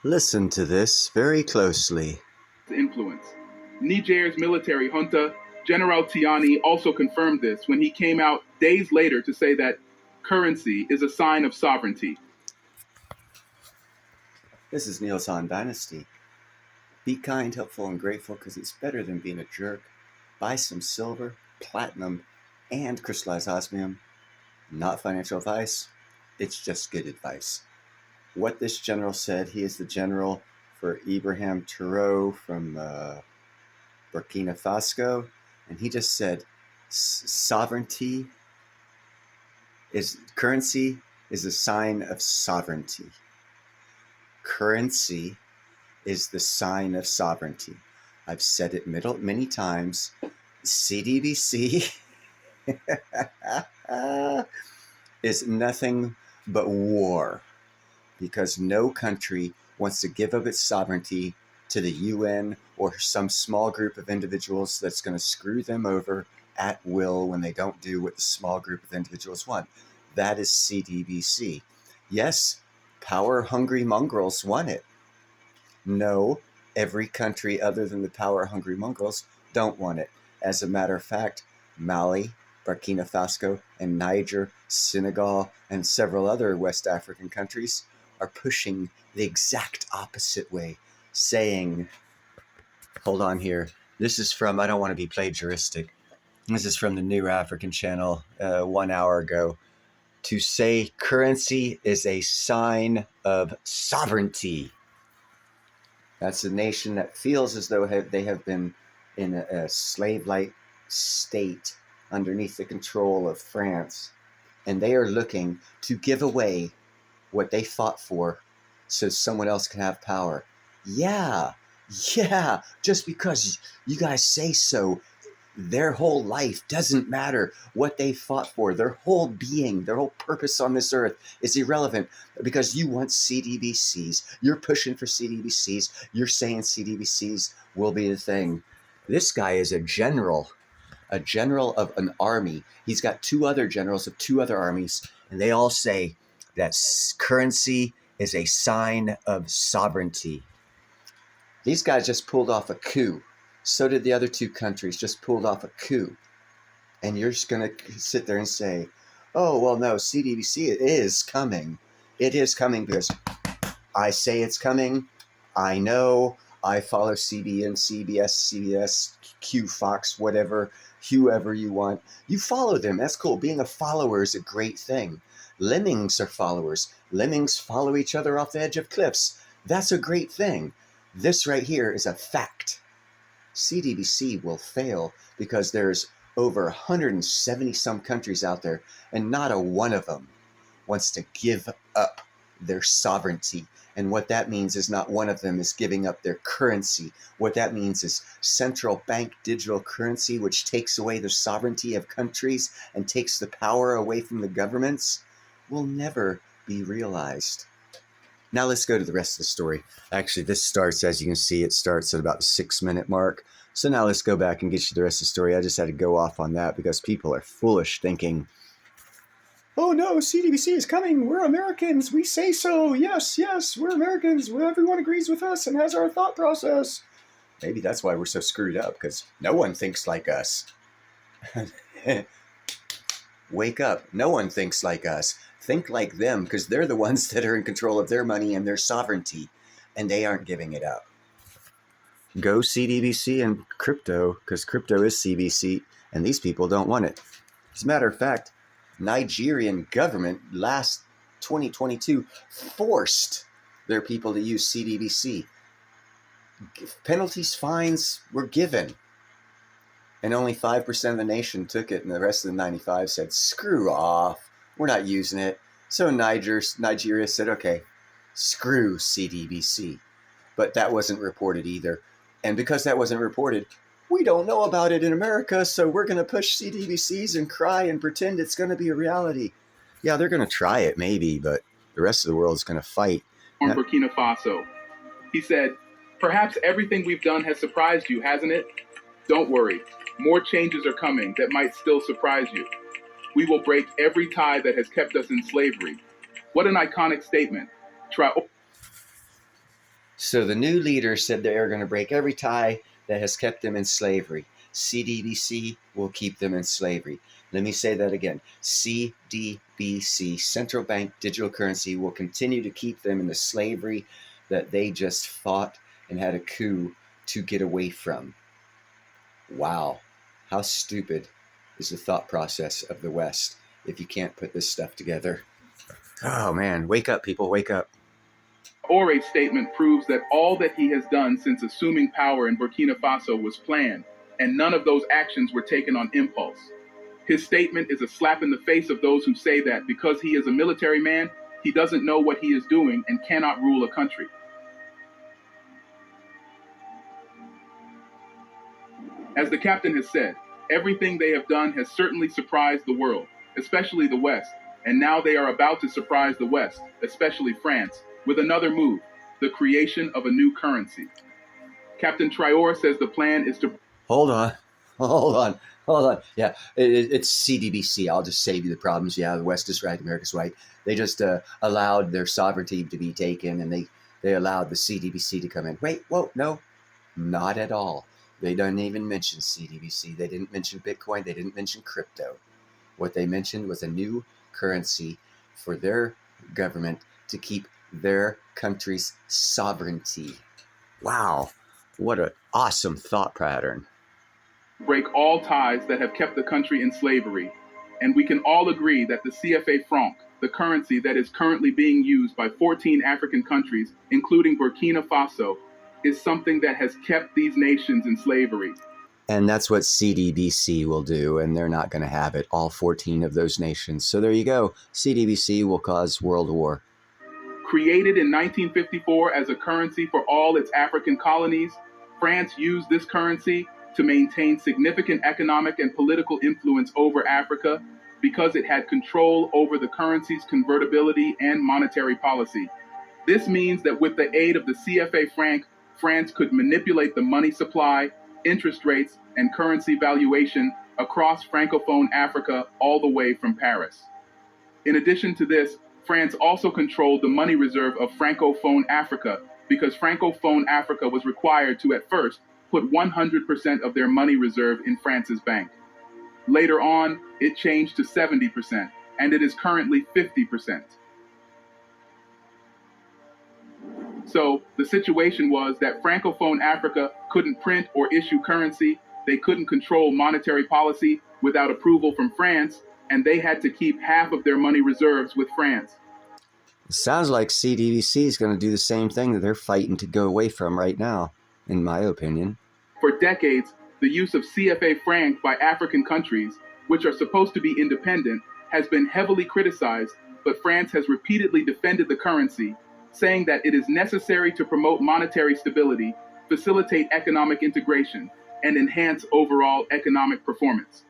Listen to this very closely. Influence. Niger's military junta, General Tiani, also confirmed this when he came out days later to say that currency is a sign of sovereignty. This is Neil's Han Dynasty. Be kind, helpful, and grateful because it's better than being a jerk. Buy some silver, platinum, and crystallized osmium. Not financial advice, it's just good advice. What this general said, he is the general for Ibrahim Traoré from Burkina Faso, and he just said sovereignty is currency is a sign of sovereignty. Currency is the sign of sovereignty. I've said it many times. CBDC is nothing but war because no country wants to give up its sovereignty to the UN or some small group of individuals that's going to screw them over at will when they don't do what the small group of individuals want. That is CBDC. Yes, power-hungry mongrels want it. No, every country other than the power-hungry mongrels don't want it. As a matter of fact, Mali, Burkina Faso, and Niger, Senegal, and several other West African countries are pushing the exact opposite way, saying, hold on here, this is from, I don't want to be plagiaristic, this is from the New African Channel 1 hour ago, to say currency is a sign of sovereignty. That's a nation that feels as though they have been in a slave-like state underneath the control of France, and they are looking to give away what they fought for so someone else can have power. Yeah, just because you guys say so, their whole life doesn't matter what they fought for. Their whole being, their whole purpose on this earth is irrelevant because you want CBDCs. You're pushing for CBDCs. You're saying CBDCs will be the thing. This guy is a general of an army. He's got two other generals of two other armies, and they all say that currency is a sign of sovereignty. These guys just pulled off a coup. So did the other two countries, just pulled off a coup. And you're just going to sit there and say, oh, well, no, CBDC is coming. It is coming because I say it's coming. I know. I follow CBN, CBS, Q, Fox, whatever, whoever you want. You follow them. That's cool. Being a follower is a great thing. Lemmings are followers. Lemmings follow each other off the edge of cliffs. That's a great thing. This right here is a fact. CBDC will fail because there's over 170 some countries out there, and not a one of them wants to give up their sovereignty. And what that means is not one of them is giving up their currency. What that means is central bank digital currency, which takes away the sovereignty of countries and takes the power away from the governments, will never be realized. Now let's go to the rest of the story. Actually, this starts, as you can see, it starts at about the 6-minute mark. So now let's go back and get you the rest of the story. I just had to go off on that because people are foolish thinking, oh no, CBDC is coming. We're Americans. We say so. Yes, we're Americans. Everyone agrees with us and has our thought process. Maybe that's why we're so screwed up, because no one thinks like us. Wake up. No one thinks like us. Think like them, because they're the ones that are in control of their money and their sovereignty, and they aren't giving it up. Go CBDC and crypto, because crypto is CBDC, and these people don't want it. As a matter of fact, Nigerian government last 2022 forced their people to use CBDC. Penalties, fines were given, and only 5% of the nation took it, and the rest of the 95 said, screw off. We're not using it. So Nigeria said, okay, screw CBDC. But that wasn't reported either. And because that wasn't reported, we don't know about it in America, so we're going to push CBDCs and cry and pretend it's going to be a reality. Yeah, they're going to try it maybe, but the rest of the world is going to fight. On Burkina Faso, he said, perhaps everything we've done has surprised you, hasn't it? Don't worry. More changes are coming that might still surprise you. We will break every tie that has kept us in slavery. What an iconic statement. So the new leader said they are going to break every tie that has kept them in slavery. CBDC will keep them in slavery. Let me say that again. CDBC, central bank digital currency, will continue to keep them in the slavery that they just fought and had a coup to get away from. Wow. How stupid is the thought process of the West if you can't put this stuff together? Oh man, wake up, people, wake up. Traore's statement proves that all that he has done since assuming power in Burkina Faso was planned, and none of those actions were taken on impulse. His statement is a slap in the face of those who say that because he is a military man, he doesn't know what he is doing and cannot rule a country. As the captain has said, everything they have done has certainly surprised the world, especially the West, and now they are about to surprise the West, especially France, with another move, the creation of a new currency. Captain Traore says the plan is to... Hold on. Yeah, it's CDBC. I'll just save you the problems. Yeah, the West is right, America's right. They just allowed their sovereignty to be taken, and they allowed the CDBC to come in. Wait, whoa, no, not at all. They don't even mention CDBC. They didn't mention Bitcoin. They didn't mention crypto. What they mentioned was a new currency for their government to keep their country's sovereignty. Wow, what an awesome thought pattern. break all ties that have kept the country in slavery. And we can all agree that the CFA franc, the currency that is currently being used by 14 African countries, including Burkina Faso, is something that has kept these nations in slavery. And that's what CDBC will do, and they're not going to have it, all 14 of those nations. So there you go. CDBC will cause world war. Created in 1954 as a currency for all its African colonies, France used this currency to maintain significant economic and political influence over Africa because it had control over the currency's convertibility and monetary policy. This means that with the aid of the CFA franc, France could manipulate the money supply, interest rates, and currency valuation across Francophone Africa all the way from Paris. In addition to this, France also controlled the money reserve of Francophone Africa because Francophone Africa was required to at first put 100% of their money reserve in France's bank. Later on, it changed to 70%, and it is currently 50%. So the situation was that Francophone Africa couldn't print or issue currency, they couldn't control monetary policy without approval from France, and they had to keep half of their money reserves with France. It sounds like CDBC is going to do the same thing that they're fighting to go away from right now, in my opinion. For decades, the use of CFA franc by African countries, which are supposed to be independent, has been heavily criticized, but France has repeatedly defended the currency, saying that it is necessary to promote monetary stability, facilitate economic integration, and enhance overall economic performance.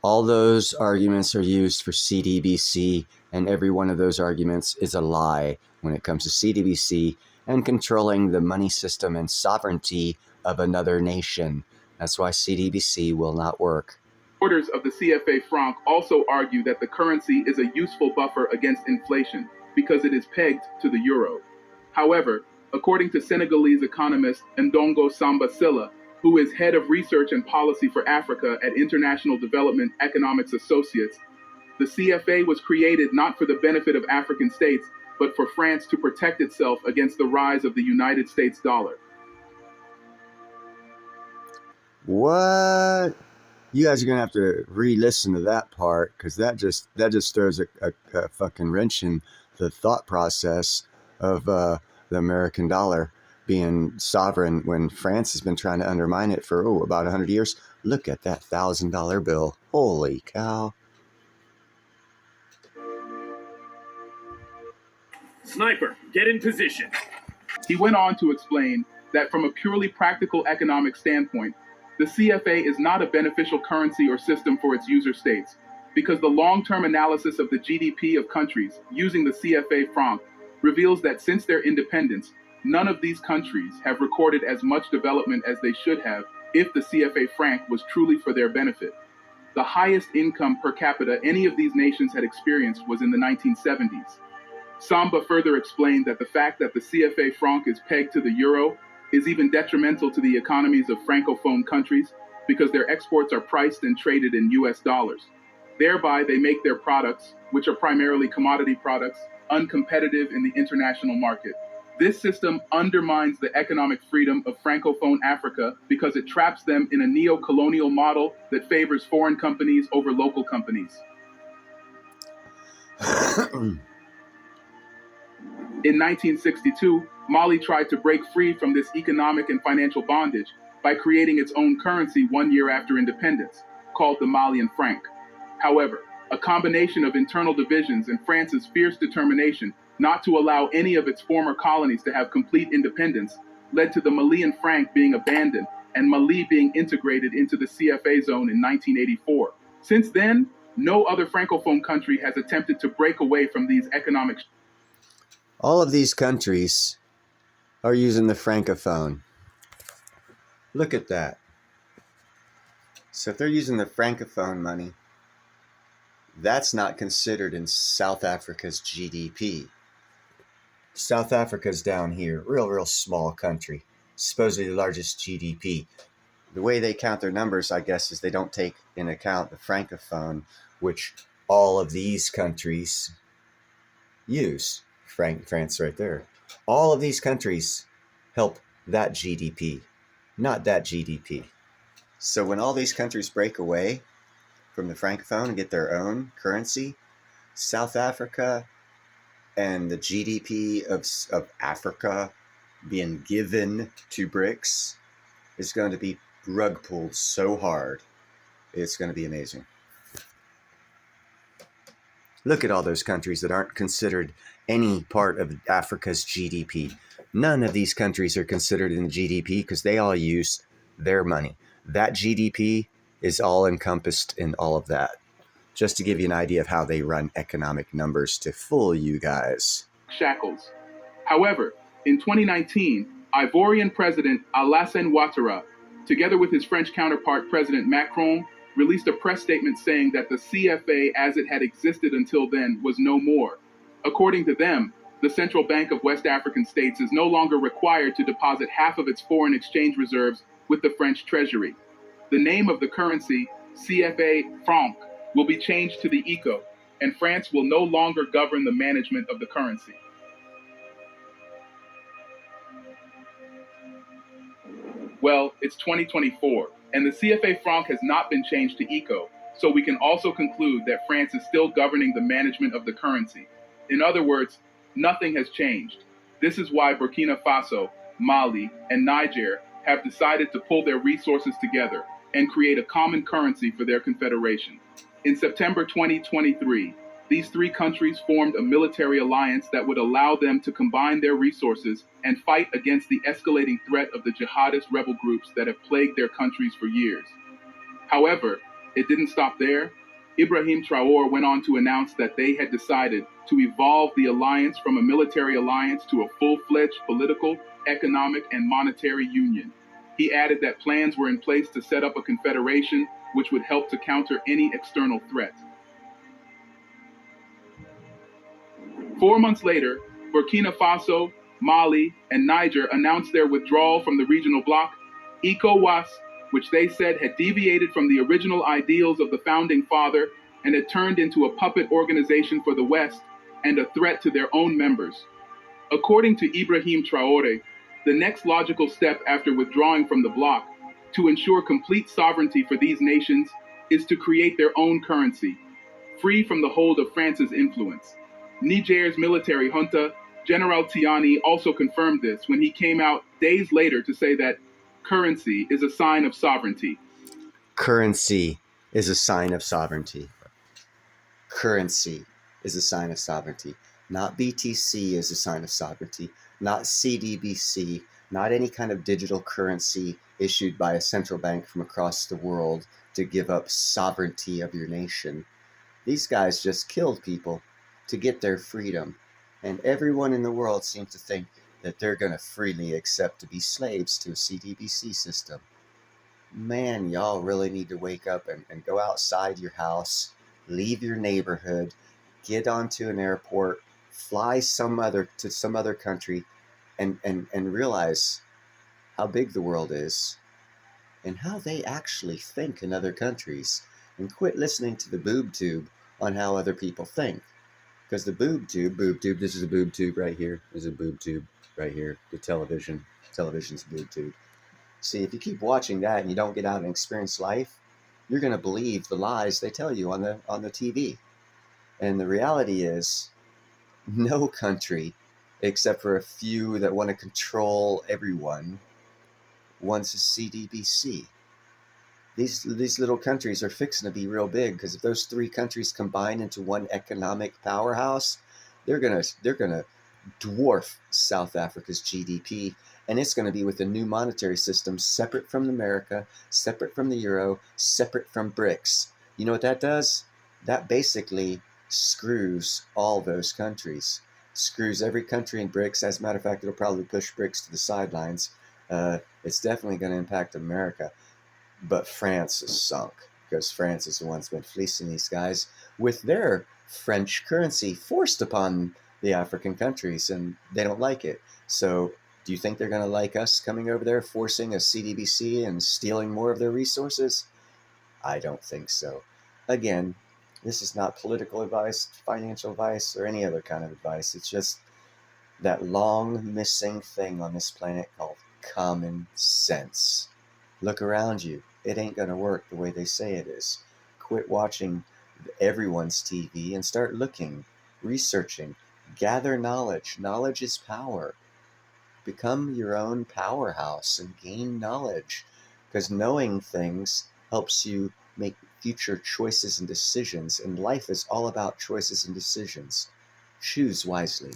All those arguments are used for CDBC, and every one of those arguments is a lie when it comes to CDBC and controlling the money system and sovereignty of another nation. That's why CDBC will not work. Supporters of the CFA franc also argue that the currency is a useful buffer against inflation because it is pegged to the euro. However, according to Senegalese economist Ndongo Samba Sylla, who is head of research and policy for Africa at International Development Economics Associates, the CFA was created not for the benefit of African states, but for France to protect itself against the rise of the United States dollar. What? You guys are going to have to re-listen to that part, because that just throws a fucking wrench in the thought process of the American dollar being sovereign when France has been trying to undermine it for about 100 years. Look at that $1,000 bill. Holy cow. Sniper, get in position. He went on to explain that from a purely practical economic standpoint, the CFA is not a beneficial currency or system for its user states, because the long-term analysis of the GDP of countries using the CFA franc reveals that since their independence, none of these countries have recorded as much development as they should have if the CFA franc was truly for their benefit. The highest income per capita any of these nations had experienced was in the 1970s. Samba further explained that the fact that the CFA franc is pegged to the euro is even detrimental to the economies of francophone countries because their exports are priced and traded in US dollars. Thereby, they make their products, which are primarily commodity products, uncompetitive in the international market. This system undermines the economic freedom of Francophone Africa because it traps them in a neo-colonial model that favors foreign companies over local companies. In 1962, Mali tried to break free from this economic and financial bondage by creating its own currency 1 year after independence, called the Malian franc. However, a combination of internal divisions and France's fierce determination not to allow any of its former colonies to have complete independence led to the Malian franc being abandoned and Mali being integrated into the CFA zone in 1984. Since then, no other Francophone country has attempted to break away from these economic. All of these countries are using the francophone. Look at that. So if they're using the francophone money, that's not considered in South Africa's GDP. South Africa's down here, real small country, supposedly the largest GDP. The way they count their numbers, I guess, is they don't take into account the francophone, which all of these countries use. France right there. All of these countries help that GDP, not that GDP. So when all these countries break away from the francophone and get their own currency, South Africa and the GDP of Africa being given to BRICS is going to be rug pulled so hard. It's going to be amazing. Look at all those countries that aren't considered any part of Africa's GDP. None of these countries are considered in the GDP because they all use their money. That GDP is all encompassed in all of that. Just to give you an idea of how they run economic numbers to fool you guys. Shackles. However, in 2019, Ivorian President Alassane Ouattara, together with his French counterpart President Macron, released a press statement saying that the CFA as it had existed until then was no more. According to them, the Central Bank of West African states is no longer required to deposit half of its foreign exchange reserves with the French Treasury. The name of the currency, CFA franc, will be changed to the ECO, and France will no longer govern the management of the currency. Well, it's 2024, and the CFA franc has not been changed to ECO, so we can also conclude that France is still governing the management of the currency. In other words, nothing has changed. This is why Burkina Faso, Mali, and Niger have decided to pull their resources together and create a common currency for their confederation. In September 2023, these three countries formed a military alliance that would allow them to combine their resources and fight against the escalating threat of the jihadist rebel groups that have plagued their countries for years. However, it didn't stop there. Ibrahim Traore went on to announce that they had decided to evolve the alliance from a military alliance to a full-fledged political, economic, and monetary union. He added that plans were in place to set up a confederation which would help to counter any external threat. 4 months later, Burkina Faso, Mali, and Niger announced their withdrawal from the regional bloc, ECOWAS, which they said had deviated from the original ideals of the founding father and had turned into a puppet organization for the West and a threat to their own members. According to Ibrahim Traore, the next logical step after withdrawing from the bloc to ensure complete sovereignty for these nations is to create their own currency, free from the hold of France's influence. Niger's military junta, General Tiani, also confirmed this when he came out days later to say that currency is a sign of sovereignty. Currency is a sign of sovereignty. Currency is a sign of sovereignty. Not BTC is a sign of sovereignty. Not CBDC. Not any kind of digital currency issued by a central bank from across the world to give up sovereignty of your nation. These guys just killed people to get their freedom. And everyone in the world seems to think that they're going to freely accept to be slaves to a CBDC system. Man, y'all really need to wake up and go outside your house, leave your neighborhood, get onto an airport, fly to some other country and realize how big the world is and how they actually think in other countries, and quit listening to the boob tube on how other people think. Because the boob tube, this is a boob tube right here. There's a boob tube right here. The television's a boob tube. See, if you keep watching that and you don't get out and experience life, you're going to believe the lies they tell you on the TV. And the reality is, no country, except for a few that want to control everyone, wants a CDBC. These little countries are fixing to be real big, because if those three countries combine into one economic powerhouse, they're gonna dwarf South Africa's GDP, and it's going to be with a new monetary system separate from America, separate from the euro, separate from BRICS. You know what that does? That basically screws all those countries. Screws every country in BRICS. As a matter of fact, it'll probably push BRICS to the sidelines. It's definitely going to impact America. But France is sunk, because France is the one that's been fleecing these guys with their French currency forced upon the African countries, and they don't like it. So do you think they're going to like us coming over there, forcing a CDBC and stealing more of their resources? I don't think so. Again, this is not political advice, financial advice, or any other kind of advice. It's just that long missing thing on this planet called common sense. Look around you. It ain't going to work the way they say it is. Quit watching everyone's TV and start looking, researching, gather knowledge. Knowledge is power. Become your own powerhouse and gain knowledge, because knowing things helps you make future choices and decisions, and life is all about choices and decisions. Choose wisely.